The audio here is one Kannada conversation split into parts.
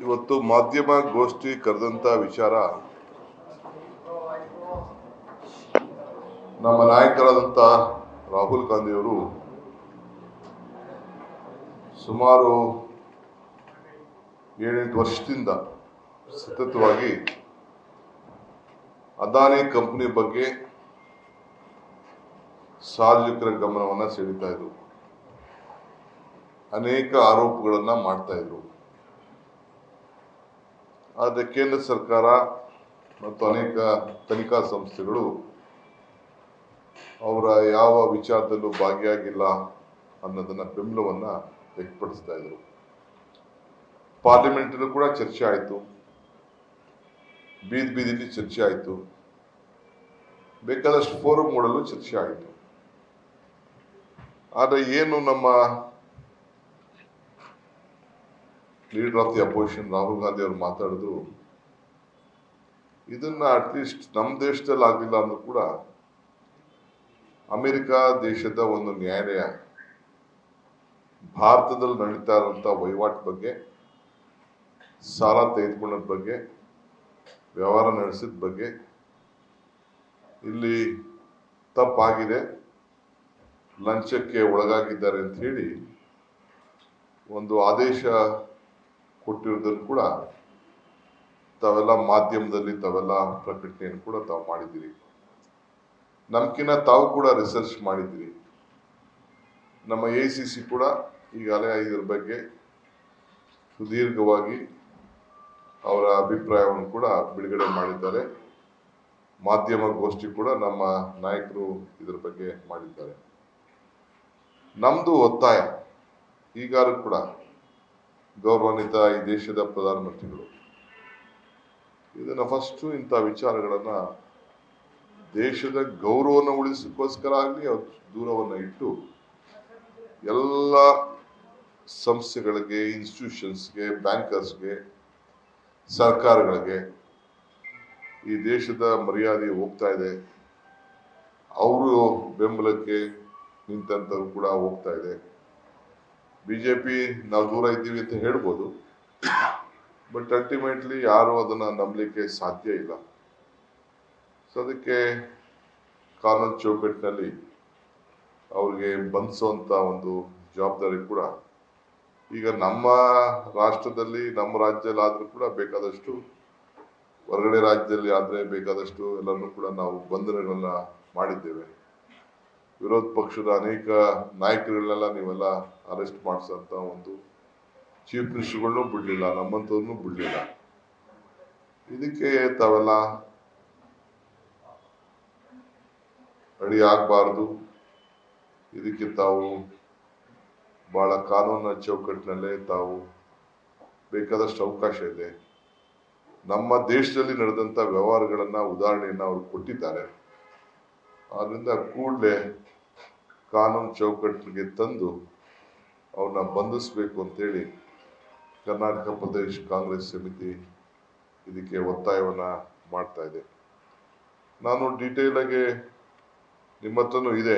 ಇವತ್ತು ಮಾಧ್ಯಮ ಗೋಷ್ಠಿ ಕರೆದಂತ ವಿಚಾರ ನಮ್ಮ ನಾಯಕರಾದಂಥ ರಾಹುಲ್ ಗಾಂಧಿಯವರು ಸುಮಾರು 7-8 ವರ್ಷದಿಂದ ಸತತವಾಗಿ ಅದಾನಿ ಕಂಪನಿ ಬಗ್ಗೆ ಸಾರ್ವಜನಿಕರ ಗಮನವನ್ನು ಸೆಳೀತಾ ಇದ್ರು. ಅನೇಕ ಆರೋಪಗಳನ್ನು ಮಾಡ್ತಾ ಇದ್ರು. ಆದರೆ ಕೇಂದ್ರ ಸರ್ಕಾರ ಮತ್ತು ಅನೇಕ ತನಿಖಾ ಸಂಸ್ಥೆಗಳು ಅವರ ಯಾವ ವಿಚಾರದಲ್ಲೂ ಭಾಗಿಯಾಗಿಲ್ಲ ಅನ್ನೋದನ್ನ ಬೆಂಬಲವನ್ನ ವ್ಯಕ್ತಪಡಿಸ್ತಾ ಇದ್ರು. ಪಾರ್ಲಿಮೆಂಟಲ್ಲೂ ಕೂಡ ಚರ್ಚೆ ಆಯಿತು, ಬೀದಿಯಲ್ಲಿ ಚರ್ಚೆ ಆಯಿತು, ಬೇಕಾದಷ್ಟು ಫೋರಮ್ಗಳಲ್ಲೂ ಚರ್ಚೆ ಆಯಿತು. ಆದರೆ ಏನು ನಮ್ಮ leader of the opposition Rahul Gandhi ಅವರು ಮಾತಾಡಿದ್ರು, ಇದನ್ನ ಅಟ್ಲೀಸ್ಟ್ ನಮ್ಮ ದೇಶದಲ್ಲಿ ಆಗಲಿಲ್ಲ ಅಂದ್ರೂ ಕೂಡ ಅಮೆರಿಕ ದೇಶದ ಒಂದು ನ್ಯಾಯಾಲಯ ಭಾರತದಲ್ಲಿ ನಡೀತಾ ಇರುವಂತ ವಹಿವಾಟು ಬಗ್ಗೆ, ಸಾಲ ತೆಗೆದುಕೊಂಡ ಬಗ್ಗೆ, ವ್ಯವಹಾರ ನಡೆಸಿದ ಬಗ್ಗೆ ಇಲ್ಲಿ ತಪ್ಪಾಗಿದೆ, ಲಂಚಕ್ಕೆ ಒಳಗಾಗಿದ್ದಾರೆ ಅಂತ ಹೇಳಿ ಒಂದು ಆದೇಶ ಕೊಟ್ಟಿರೋದನ್ನು ಕೂಡ ತಾವೆಲ್ಲ ಮಾಧ್ಯಮದಲ್ಲಿ ತಾವೆಲ್ಲ ಪ್ರಕಟಣೆಯನ್ನು ಕೂಡ ತಾವು ಮಾಡಿದ್ದೀರಿ. ನಮ್ಕಿನ್ನ ತಾವು ಕೂಡ ರಿಸರ್ಚ್ ಮಾಡಿದ್ದೀರಿ. ನಮ್ಮ AICC ಕೂಡ ಈಗಾಗಲೇ ಇದರ ಬಗ್ಗೆ ಸುದೀರ್ಘವಾಗಿ ಅವರ ಅಭಿಪ್ರಾಯವನ್ನು ಕೂಡ ಬಿಡುಗಡೆ ಮಾಡಿದ್ದಾರೆ. ಮಾಧ್ಯಮ ಗೋಷ್ಠಿ ಕೂಡ ನಮ್ಮ ನಾಯಕರು ಇದರ ಬಗ್ಗೆ ಮಾಡಿದ್ದಾರೆ. ನಮ್ದು ಒತ್ತಾಯ ಈಗಾಗಲೂ ಕೂಡ ಗೌರವಾನ್ವಿತ ಈ ದೇಶದ ಪ್ರಧಾನಮಂತ್ರಿಗಳು ಇದನ್ನ ಫಸ್ಟ್ ಇಂಥ ವಿಚಾರಗಳನ್ನ ದೇಶದ ಗೌರವವನ್ನು ಉಳಿಸೋಕ್ಕೋಸ್ಕರ ಆಗಲಿ ದೂರವನ್ನು ಇಟ್ಟು ಎಲ್ಲ ಸಂಸ್ಥೆಗಳಿಗೆ, ಇನ್ಸ್ಟಿಟ್ಯೂಷನ್ಸ್ಗೆ, ಬ್ಯಾಂಕರ್ಸ್ಗೆ, ಸರ್ಕಾರಗಳಿಗೆ ಈ ದೇಶದ ಮರ್ಯಾದೆ ಹೋಗ್ತಾ ಇದೆ. ಅವರು ಬೆಂಬಲಕ್ಕೆ ನಿಂತಂತವ್ರು ಕೂಡ ಹೋಗ್ತಾ ಇದೆ. ಬಿಜೆಪಿ ನಾವು ದೂರ ಇದ್ದೀವಿ ಅಂತ ಹೇಳ್ಬೋದು, ಬಟ್ ಅಲ್ಟಿಮೇಟ್ಲಿ ಯಾರು ಅದನ್ನ ನಂಬಲಿಕ್ಕೆ ಸಾಧ್ಯ ಇಲ್ಲ. ಸೊ ಅದಕ್ಕೆ ಕಾನೂನು ಚೌಕಟ್ಟಿನಲ್ಲಿ ಅವ್ರಿಗೆ ಬಂಧಿಸುವಂತ ಒಂದು ಜವಾಬ್ದಾರಿ ಕೂಡ ಈಗ ನಮ್ಮ ರಾಷ್ಟ್ರದಲ್ಲಿ, ನಮ್ಮ ರಾಜ್ಯದಲ್ಲಿ ಆದ್ರೂ ಕೂಡ ಬೇಕಾದಷ್ಟು, ಹೊರಗಡೆ ರಾಜ್ಯದಲ್ಲಿ ಆದ್ರೆ ಬೇಕಾದಷ್ಟು ಎಲ್ಲರೂ ಕೂಡ ನಾವು ಬಂಧನಗಳನ್ನ ಮಾಡಿದ್ದೇವೆ. ವಿರೋಧ ಪಕ್ಷದ ಅನೇಕ ನಾಯಕರುಗಳನ್ನೆಲ್ಲ ನೀವೆಲ್ಲ ಅರೆಸ್ಟ್ ಮಾಡಿಸೋಂತ ಒಂದು ಚೀಫ್ ಮಿನಿಸ್ಟರ್ಗಳನ್ನು ಬಿಡ್ಲಿಲ್ಲ, ನಮ್ಮಂತವ್ರನ್ನು ಬಿಡ್ಲಿಲ್ಲ. ಇದಕ್ಕೆ ತಾವೆಲ್ಲ ರೆಡಿ ಆಗಬಾರ್ದು. ಇದಕ್ಕೆ ತಾವು ಬಹಳ ಕಾನೂನಿನ ಚೌಕಟ್ಟಿನಲ್ಲೇ ತಾವು ಬೇಕಾದಷ್ಟು ಅವಕಾಶ ಇದೆ. ನಮ್ಮ ದೇಶದಲ್ಲಿ ನಡೆದಂತ ವ್ಯವಹಾರಗಳನ್ನ ಉದಾಹರಣೆಯನ್ನ ಅವರು ಕೊಟ್ಟಿದ್ದಾರೆ. ಆದ್ರಿಂದ ಕೂಡಲೇ ಕಾನೂನು ಚೌಕಟ್ಟಿಗೆ ತಂದು ಅವ್ರನ್ನ ಬಂಧಿಸಬೇಕು ಅಂತೇಳಿ ಕರ್ನಾಟಕ ಪ್ರದೇಶ ಕಾಂಗ್ರೆಸ್ ಸಮಿತಿ ಇದಕ್ಕೆ ಒತ್ತಾಯವನ್ನ ಮಾಡ್ತಾ ಇದೆ. ನಾನು ಡೀಟೇಲ್ ಆಗಿ ನಿಮ್ಮ ಹತ್ರನೂ ಇದೆ.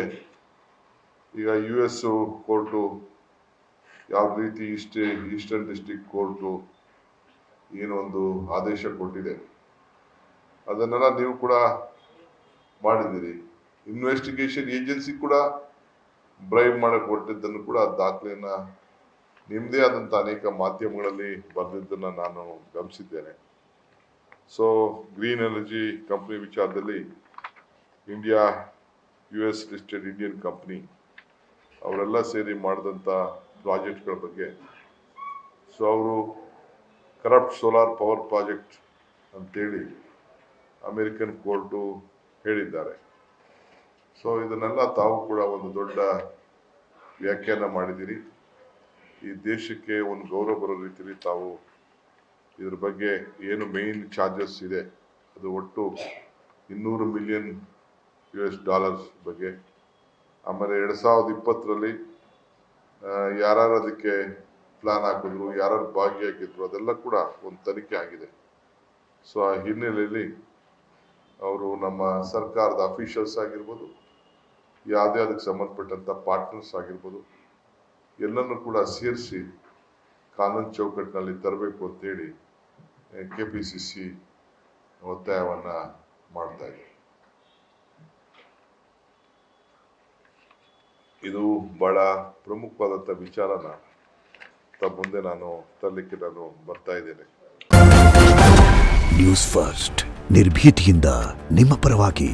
ಈಗ US ಕೋರ್ಟು ಯಾವ ರೀತಿ ಈಸ್ಟರ್ನ್ ಡಿಸ್ಟ್ರಿಕ್ಟ್ ಕೋರ್ಟು ಏನೊಂದು ಆದೇಶ ಕೊಟ್ಟಿದೆ, ಅದನ್ನೆಲ್ಲ ನೀವು ಕೂಡ ಮಾಡಿದ್ದೀರಿ. ಇನ್ವೆಸ್ಟಿಗೇಷನ್ ಏಜೆನ್ಸಿ ಕೂಡ ಬ್ರೈಬ್ ಮಾಡಕ್ ಕೊಟ್ಟಿದ್ದನ್ನು ಕೂಡ ದಾಖಲೆಯನ್ನ ನಿಮ್ಮದೇ ಆದಂಥ ಅನೇಕ ಮಾಧ್ಯಮಗಳಲ್ಲಿ ಬರೆದಿದ್ದನ್ನ ನಾನು ಗಮನಿಸಿದ್ದೇನೆ. ಸೊ ಗ್ರೀನ್ ಎನರ್ಜಿ ಕಂಪನಿ ವಿಚಾರದಲ್ಲಿ India US listed Indian company ಅವರೆಲ್ಲ ಸೇರಿ ಮಾಡಿದಂಥ ಪ್ರಾಜೆಕ್ಟ್ಗಳ ಬಗ್ಗೆ, ಸೊ ಅವರು ಕರಪ್ಟ್ ಸೋಲಾರ್ ಪವರ್ ಪ್ರಾಜೆಕ್ಟ್ ಅಂತೇಳಿ ಅಮೆರಿಕನ್ ಕೋರ್ಟು ಹೇಳಿದ್ದಾರೆ. ಸೊ ಇದನ್ನೆಲ್ಲ ತಾವು ಕೂಡ ಒಂದು ದೊಡ್ಡ ವ್ಯಾಖ್ಯಾನ ಮಾಡಿದ್ದೀರಿ. ಈ ದೇಶಕ್ಕೆ ಒಂದು ಗೌರವ ಬರೋ ರೀತಿಯಲ್ಲಿ ತಾವು ಇದ್ರ ಬಗ್ಗೆ ಏನು ಮೇನ್ ಚಾರ್ಜಸ್ ಇದೆ ಅದು ಒಟ್ಟು $200 ಮಿಲಿಯನ್ ಬಗ್ಗೆ, ಆಮೇಲೆ 2020ರಲ್ಲಿ ಯಾರು ಅದಕ್ಕೆ ಪ್ಲಾನ್ ಹಾಕಿದ್ರು, ಯಾರು ಭಾಗಿಯಾಗಿದ್ರು, ಅದೆಲ್ಲ ಕೂಡ ಒಂದು ತನಿಖೆ ಆಗಿದೆ. ಸೊ ಆ ಹಿನ್ನೆಲೆಯಲ್ಲಿ ಅವರು ನಮ್ಮ ಸರ್ಕಾರದ ಅಫಿಷಿಯಲ್ಸ್ ಆಗಿರ್ಬೋದು, ಯಾವುದೇ ಅದಕ್ಕೆ ಸಂಬಂಧಪಟ್ಟಂತ ಪಾರ್ಟ್ನರ್ಸ್ ಆಗಿರ್ಬೋದು, ಎಲ್ಲನೂ ಕೂಡ ಸೇರಿಸಿ ಕಾನೂನು ಚೌಕಟ್ಟಿನಲ್ಲಿ ತರಬೇಕು ಅಂತೇಳಿ KPCC ಒತ್ತಾಯವನ್ನು ಮಾಡ್ತಾ ಇದೆ. ಇದು ಬಹಳ ಪ್ರಮುಖವಾದಂಥ ವಿಚಾರನ ತಮ್ಮ ಮುಂದೆ ನಾನು ತರಲಿಕ್ಕೆ ನಾನು ಬರ್ತಾ ಇದ್ದೇನೆ. ನ್ಯೂಸ್ ಫಸ್ಟ್ ನಿರ್ಭೀತಿಯಿಂದ ನಿಮ್ಮ ಪರವಾಗಿ.